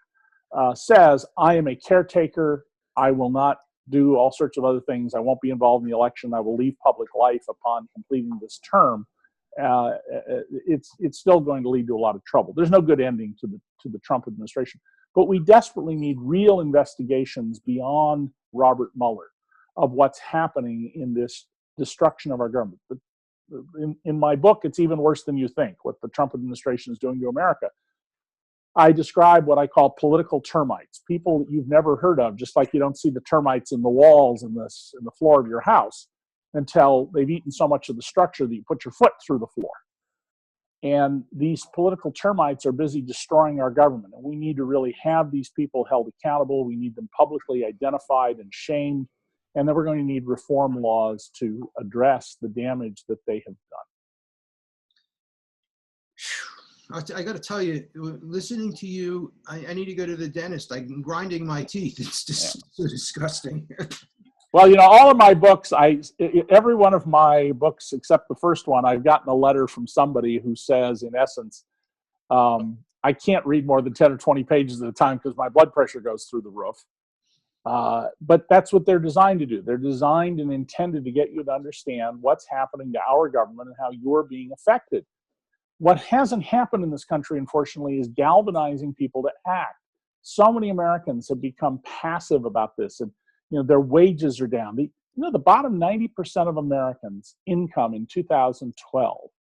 says, I am a caretaker, I will not do all sorts of other things, I won't be involved in the election, I will leave public life upon completing this term. It's still going to lead to a lot of trouble. There's no good ending to the Trump administration. But we desperately need real investigations beyond Robert Mueller of what's happening in this destruction of our government. In my book, it's even worse than you think, what the Trump administration is doing to America. I describe what I call political termites, people that you've never heard of, just like you don't see the termites in the walls and in the floor of your house until they've eaten so much of the structure that you put your foot through the floor. And these political termites are busy destroying our government. And we need to really have these people held accountable. We need them publicly identified and shamed. And then we're going to need reform laws to address the damage that they have done. I got to tell you, listening to you, I need to go to the dentist. I'm grinding my teeth. It's just so disgusting. Well, all of my books, every one of my books, except the first one, I've gotten a letter from somebody who says, in essence, I can't read more than 10 or 20 pages at a time because my blood pressure goes through the roof. But that's what they're designed to do. They're designed and intended to get you to understand what's happening to our government and how you're being affected. What hasn't happened in this country, unfortunately, is galvanizing people to act. So many Americans have become passive about this, and their wages are down. The bottom 90% of Americans' income in 2012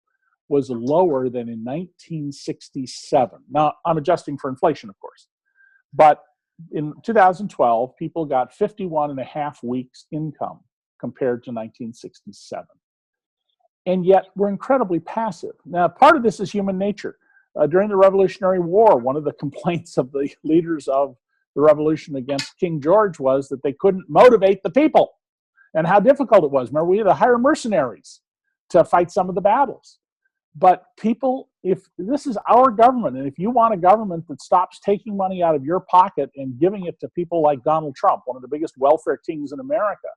was lower than in 1967. Now, I'm adjusting for inflation, of course. But in 2012, people got 51 and a half weeks income compared to 1967. And yet we're incredibly passive. Now, part of this is human nature. During the Revolutionary War, one of the complaints of the leaders of the revolution against King George was that they couldn't motivate the people and how difficult it was. Remember, we had to hire mercenaries to fight some of the battles. But people, if this is our government, and if you want a government that stops taking money out of your pocket and giving it to people like Donald Trump, one of the biggest welfare kings in America,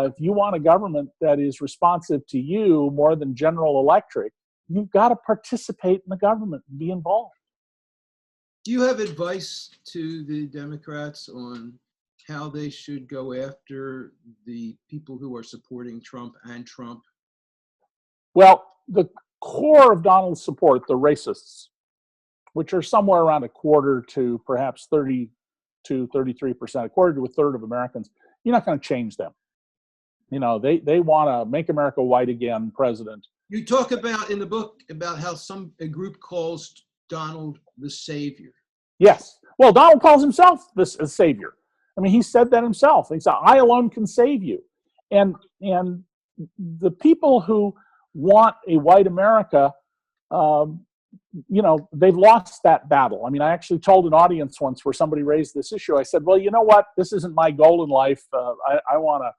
if you want a government that is responsive to you more than General Electric, you've got to participate in the government and be involved. Do you have advice to the Democrats on how they should go after the people who are supporting Trump and Trump? Well, the core of Donald's support, the racists, which are somewhere around a quarter to perhaps 30 to 33%, a quarter to a third of Americans, you're not going to change them. You know, they want to make America white again, president. You talk about in the book about how a group calls Donald the savior. Yes. Well, Donald calls himself the savior. I mean, he said that himself. He said, "I alone can save you." And the people who want a white America, you know, they've lost that battle. I mean, I actually told an audience once where somebody raised this issue. I said, "Well, you know what? This isn't my goal in life. I want a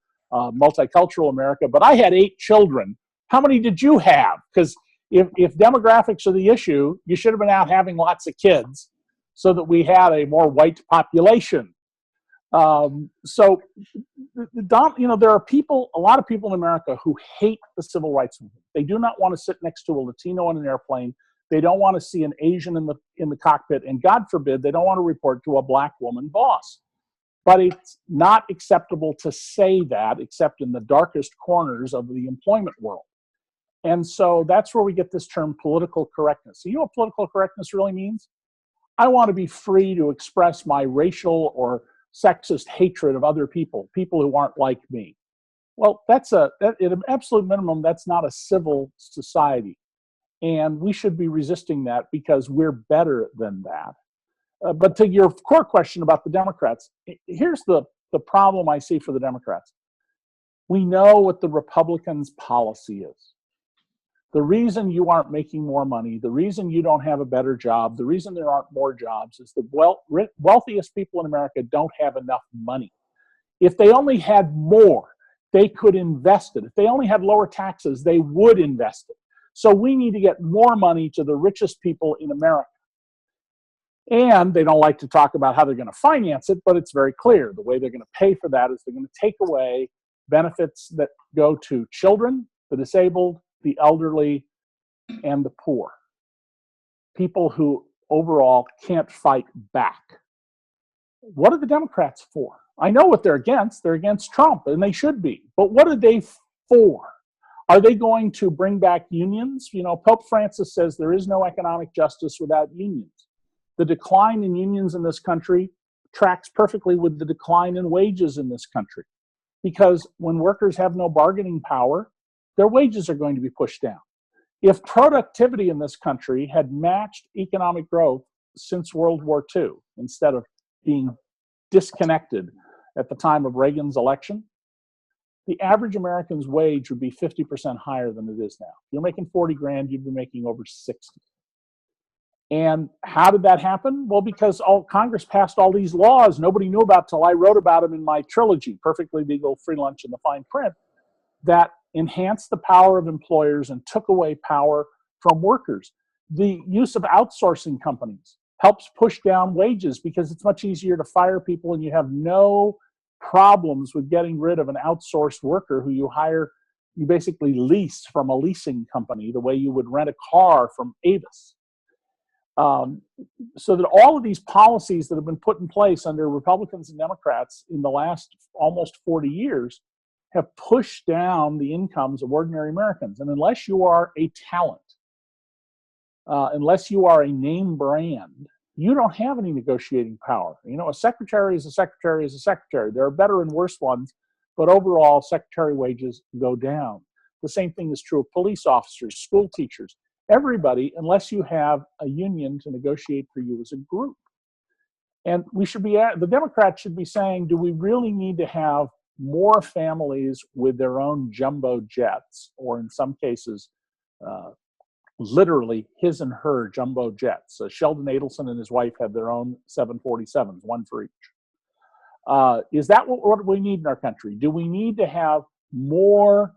multicultural America, but I had 8 children. How many did you have? Because if demographics are the issue, you should have been out having lots of kids so that we had a more white population." So, you know, there are a lot of people in America who hate the civil rights movement. They do not want to sit next to a Latino on an airplane. They don't want to see an Asian in the cockpit, and God forbid, they don't want to report to a black woman boss. But it's not acceptable to say that, except in the darkest corners of the employment world. And so that's where we get this term political correctness. So you know what political correctness really means? I want to be free to express my racial or sexist hatred of other people who aren't like me. Well, at an absolute minimum, that's not a civil society. And we should be resisting that because we're better than that. But to your core question about the Democrats, here's the problem I see for the Democrats. We know what the Republicans' policy is. The reason you aren't making more money, the reason you don't have a better job, the reason there aren't more jobs is the wealthiest people in America don't have enough money. If they only had more, they could invest it. If they only had lower taxes, they would invest it. So we need to get more money to the richest people in America. And they don't like to talk about how they're going to finance it, but it's very clear. The way they're going to pay for that is they're going to take away benefits that go to children, the disabled, the elderly, and the poor. People who overall can't fight back. What are the Democrats for? I know what they're against. They're against Trump, and they should be. But what are they for? Are they going to bring back unions? You know, Pope Francis says there is no economic justice without unions. The decline in unions in this country tracks perfectly with the decline in wages in this country. Because when workers have no bargaining power, their wages are going to be pushed down. If productivity in this country had matched economic growth since World War II, instead of being disconnected at the time of Reagan's election, the average American's wage would be 50% higher than it is now. If you're making 40 grand, you'd be making over 60. And how did that happen? Well, because Congress passed all these laws nobody knew about till I wrote about them in my trilogy, Perfectly Legal, Free Lunch, and the Fine Print, that enhanced the power of employers and took away power from workers. The use of outsourcing companies helps push down wages because it's much easier to fire people and you have no problems with getting rid of an outsourced worker who you basically lease from a leasing company the way you would rent a car from Avis. So that all of these policies that have been put in place under Republicans and Democrats in the last almost 40 years have pushed down the incomes of ordinary Americans. And unless you are a talent, unless you are a name brand, you don't have any negotiating power. You know, a secretary is a secretary is a secretary. There are better and worse ones, but overall, secretary wages go down. The same thing is true of police officers, school teachers. Everybody, unless you have a union to negotiate for you as a group. And the Democrats should be saying, do we really need to have more families with their own jumbo jets, or in some cases, literally his and her jumbo jets? Sheldon Adelson and his wife had their own 747s, one for each. Is that what we need in our country? Do we need to have more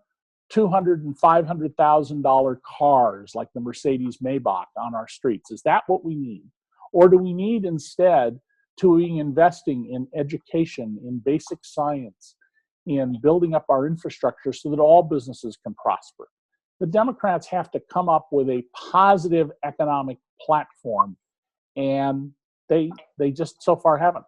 $200,000 and $500,000 cars like the Mercedes Maybach on our streets? Is that what we need? Or do we need instead to be investing in education, in basic science, in building up our infrastructure so that all businesses can prosper? The Democrats have to come up with a positive economic platform, and they just so far haven't.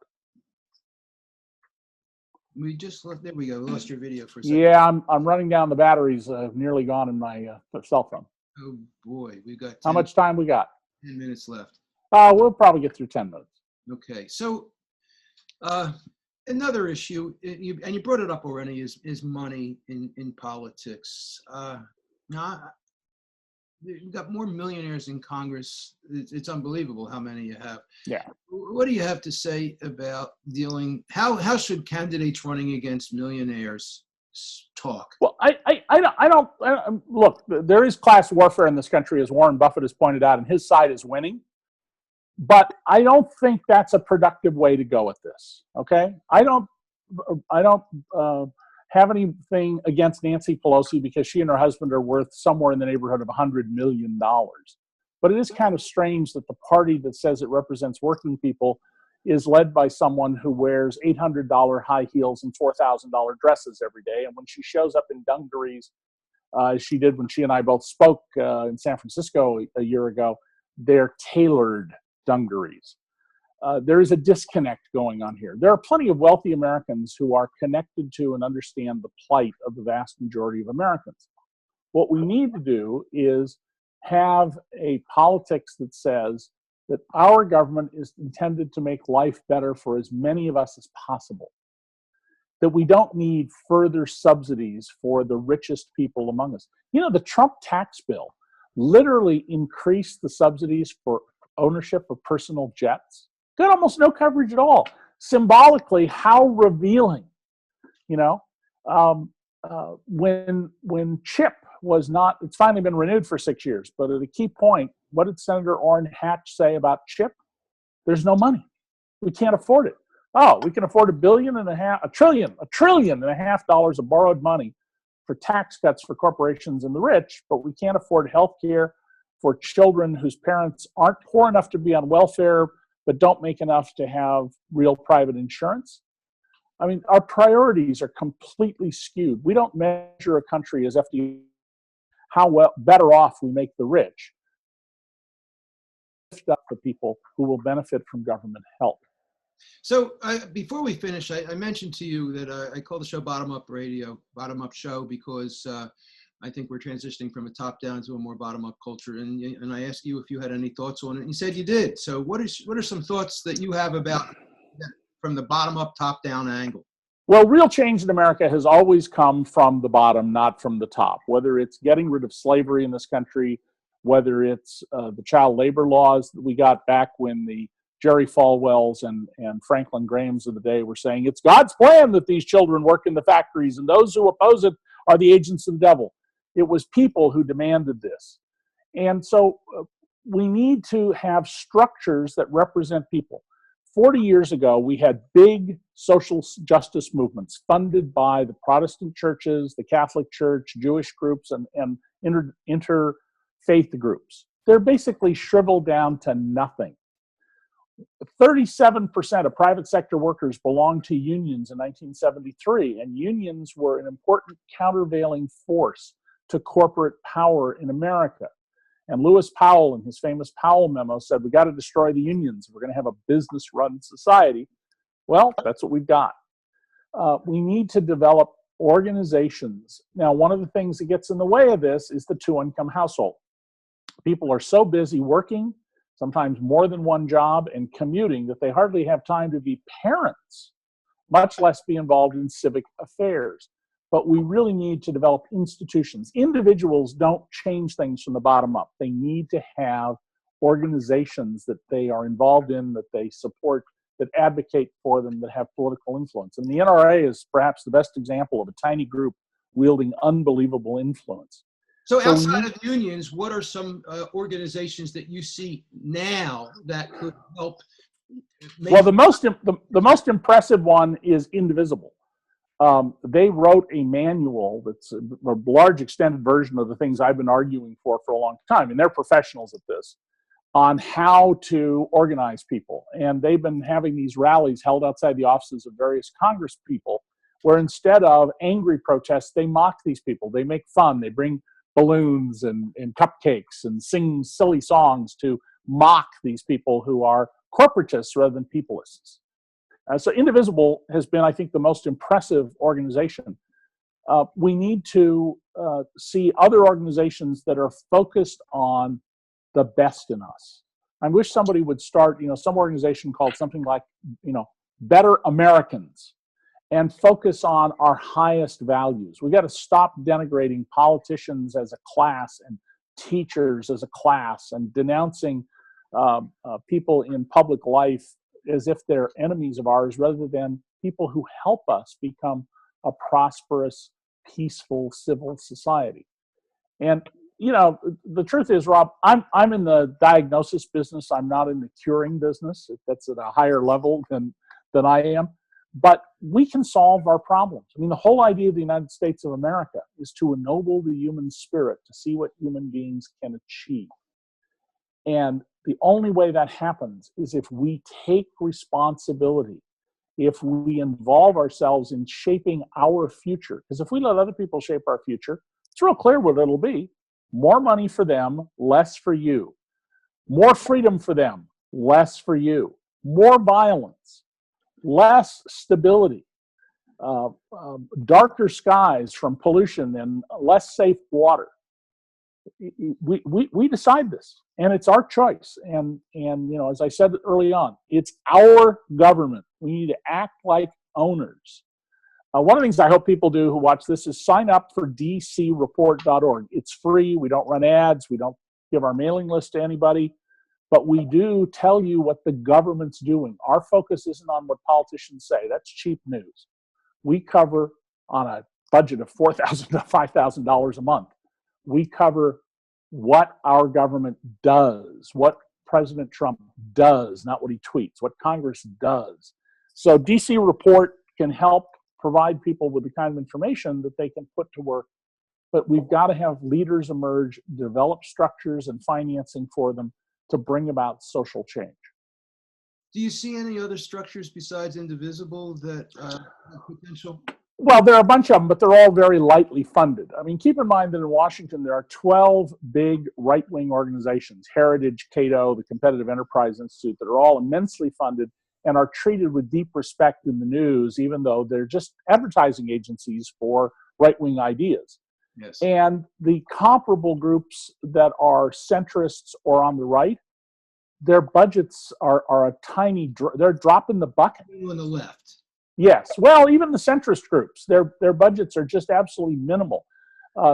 We just there we go. We lost your video for a second. Yeah, I'm running down the batteries. Nearly gone in my cell phone. Oh boy, we've got How much time we got? 10 minutes left. We'll probably get through 10 minutes. Okay, so another issue, and you brought it up already, is money in politics. Now, you've got more millionaires in Congress. It's unbelievable how many you have. Yeah. What do you have to say about dealing? How should candidates running against millionaires talk? Well, I don't look. There is class warfare in this country, as Warren Buffett has pointed out, and his side is winning. But I don't think that's a productive way to go at this. Okay, I don't have anything against Nancy Pelosi because she and her husband are worth somewhere in the neighborhood of $100 million. But it is kind of strange that the party that says it represents working people is led by someone who wears $800 high heels and $4,000 dresses every day. And when she shows up in dungarees, as she did when she and I both spoke in San Francisco a year ago, they're tailored dungarees. There is a disconnect going on here. There are plenty of wealthy Americans who are connected to and understand the plight of the vast majority of Americans. What we need to do is have a politics that says that our government is intended to make life better for as many of us as possible, that we don't need further subsidies for the richest people among us. You know, the Trump tax bill literally increased the subsidies for ownership of personal jets. Got almost no coverage at all. Symbolically, how revealing, you know, when CHIP was not, it's finally been renewed for 6 years, but at a key point, what did Senator Orrin Hatch say about CHIP? There's no money. We can't afford it. Oh, we can afford a trillion and a half dollars of borrowed money for tax cuts for corporations and the rich, but we can't afford health care for children whose parents aren't poor enough to be on welfare, but don't make enough to have real private insurance. I mean, our priorities are completely skewed. We don't measure a country as how well better off we make the rich. Lift up the people who will benefit from government help. So before we finish, I mentioned to you that I call the show Bottom Up Show, because I think we're transitioning from a top-down to a more bottom-up culture. And I asked you if you had any thoughts on it, and you said you did. So what are some thoughts that you have about that from the bottom-up, top-down angle? Well, real change in America has always come from the bottom, not from the top. Whether it's getting rid of slavery in this country, whether it's the child labor laws that we got back when the Jerry Falwells and Franklin Grahams of the day were saying it's God's plan that these children work in the factories, and those who oppose it are the agents of the devil. It was people who demanded this. And so we need to have structures that represent people. 40 years ago, we had big social justice movements funded by the Protestant churches, the Catholic Church, Jewish groups, and interfaith groups. They're basically shriveled down to nothing. 37% of private sector workers belonged to unions in 1973, and unions were an important countervailing force to corporate power in America. And Lewis Powell, in his famous Powell memo, said, we got to destroy the unions. We're going to have a business-run society. Well, that's what we've got. We need to develop organizations. Now, one of the things that gets in the way of this is the two-income household. People are so busy working, sometimes more than one job, and commuting that they hardly have time to be parents, much less be involved in civic affairs. But we really need to develop institutions. Individuals don't change things from the bottom up. They need to have organizations that they are involved in, that they support, that advocate for them, that have political influence. And the NRA is perhaps the best example of a tiny group wielding unbelievable influence. So outside of unions, what are some organizations that you see now that could help? Well, the most impressive one is Indivisible. They wrote a manual that's a large extended version of the things I've been arguing for a long time, and they're professionals at this, on how to organize people. And they've been having these rallies held outside the offices of various Congress people, where instead of angry protests, they mock these people. They make fun. They bring balloons and cupcakes and sing silly songs to mock these people who are corporatists rather than peopleists. So Indivisible has been, I think, the most impressive organization. We need to see other organizations that are focused on the best in us. I wish somebody would start, some organization called something like, Better Americans, and focus on our highest values. We got to stop denigrating politicians as a class and teachers as a class, and denouncing people in public life as if they're enemies of ours, rather than people who help us become a prosperous, peaceful, civil society. And the truth is, Rob, I'm in the diagnosis business. I'm not in the curing business. That's at a higher level than I am. But we can solve our problems. I mean, the whole idea of the United States of America is to ennoble the human spirit, to see what human beings can achieve. And the only way that happens is if we take responsibility, if we involve ourselves in shaping our future. Because if we let other people shape our future, it's real clear what it'll be. More money for them, less for you. More freedom for them, less for you. More violence, less stability. Darker skies from pollution and less safe water. We decide this, and it's our choice. And as I said early on, it's our government. We need to act like owners. One of the things I hope people do who watch this is sign up for dcreport.org. It's free. We don't run ads. We don't give our mailing list to anybody. But we do tell you what the government's doing. Our focus isn't on what politicians say. That's cheap news. We cover, on a budget of $4,000 to $5,000 a month, we cover what our government does, what President Trump does, not what he tweets, what Congress does. So DC Report can help provide people with the kind of information that they can put to work. But we've got to have leaders emerge, develop structures and financing for them to bring about social change. Do you see any other structures besides Indivisible that have potential? Well, there are a bunch of them, but they're all very lightly funded. I mean, keep in mind that in Washington, there are 12 big right-wing organizations, Heritage, Cato, the Competitive Enterprise Institute, that are all immensely funded and are treated with deep respect in the news, even though they're just advertising agencies for right-wing ideas. Yes. And the comparable groups that are centrists or on the right, their budgets are a tiny, they're dropping the bucket. On the left. Yes. Well, even the centrist groups, their budgets are just absolutely minimal.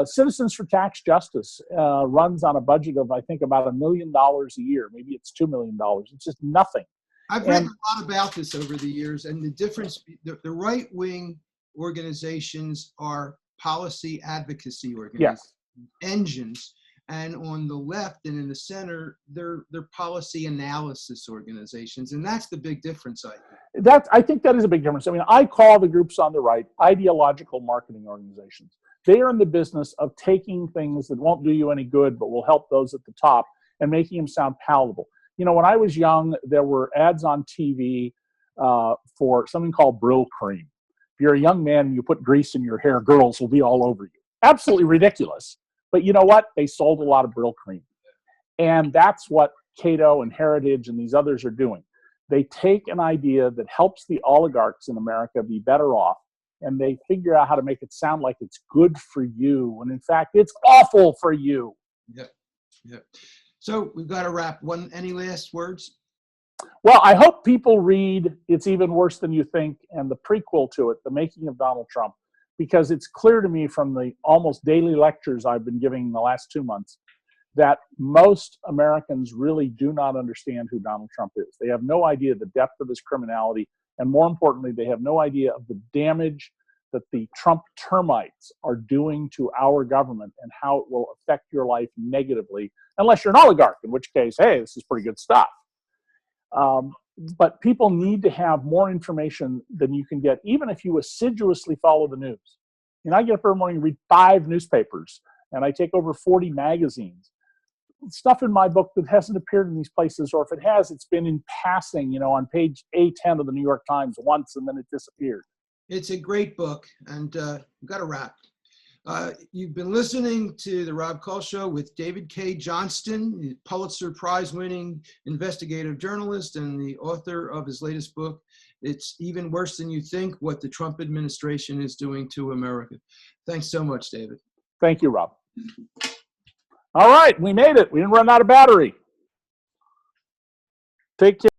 Citizens for Tax Justice runs on a budget of, I think, about $1 million a year. Maybe it's $2 million. It's just nothing. I've read a lot about this over the years, and the difference, the right-wing organizations are policy advocacy organizations, yes, engines, and on the left and in the center, they're policy analysis organizations, and that's the big difference, I think. I think that is a big difference. I mean, I call the groups on the right ideological marketing organizations. They are in the business of taking things that won't do you any good, but will help those at the top and making them sound palatable. When I was young, there were ads on TV for something called Brill Cream. If you're a young man and you put grease in your hair, girls will be all over you. Absolutely ridiculous. But you know what? They sold a lot of Brill Cream. And that's what Cato and Heritage and these others are doing. They take an idea that helps the oligarchs in America be better off, and they figure out how to make it sound like it's good for you, when in fact it's awful for you. Yep. So we've got to wrap. Any last words? Well, I hope people read It's Even Worse Than You Think and the prequel to it, The Making of Donald Trump, because it's clear to me from the almost daily lectures I've been giving in the last 2 months that most Americans really do not understand who Donald Trump is. They have no idea the depth of his criminality, and more importantly, they have no idea of the damage that the Trump termites are doing to our government and how it will affect your life negatively, unless you're an oligarch, in which case, hey, this is pretty good stuff. But people need to have more information than you can get, even if you assiduously follow the news. You know, I get up every morning and read 5 newspapers, and I take over 40 magazines. Stuff in my book that hasn't appeared in these places, or if it has, it's been in passing, you know, on page A10 of the New York Times once, and then it disappeared. It's a great book, and we've got to wrap. You've been listening to The Rob Call Show with David Cay Johnston, the Pulitzer Prize-winning investigative journalist and the author of his latest book, It's Even Worse Than You Think, What the Trump Administration is Doing to America. Thanks so much, David. Thank you, Rob. All right, we made it. We didn't run out of battery. Take care.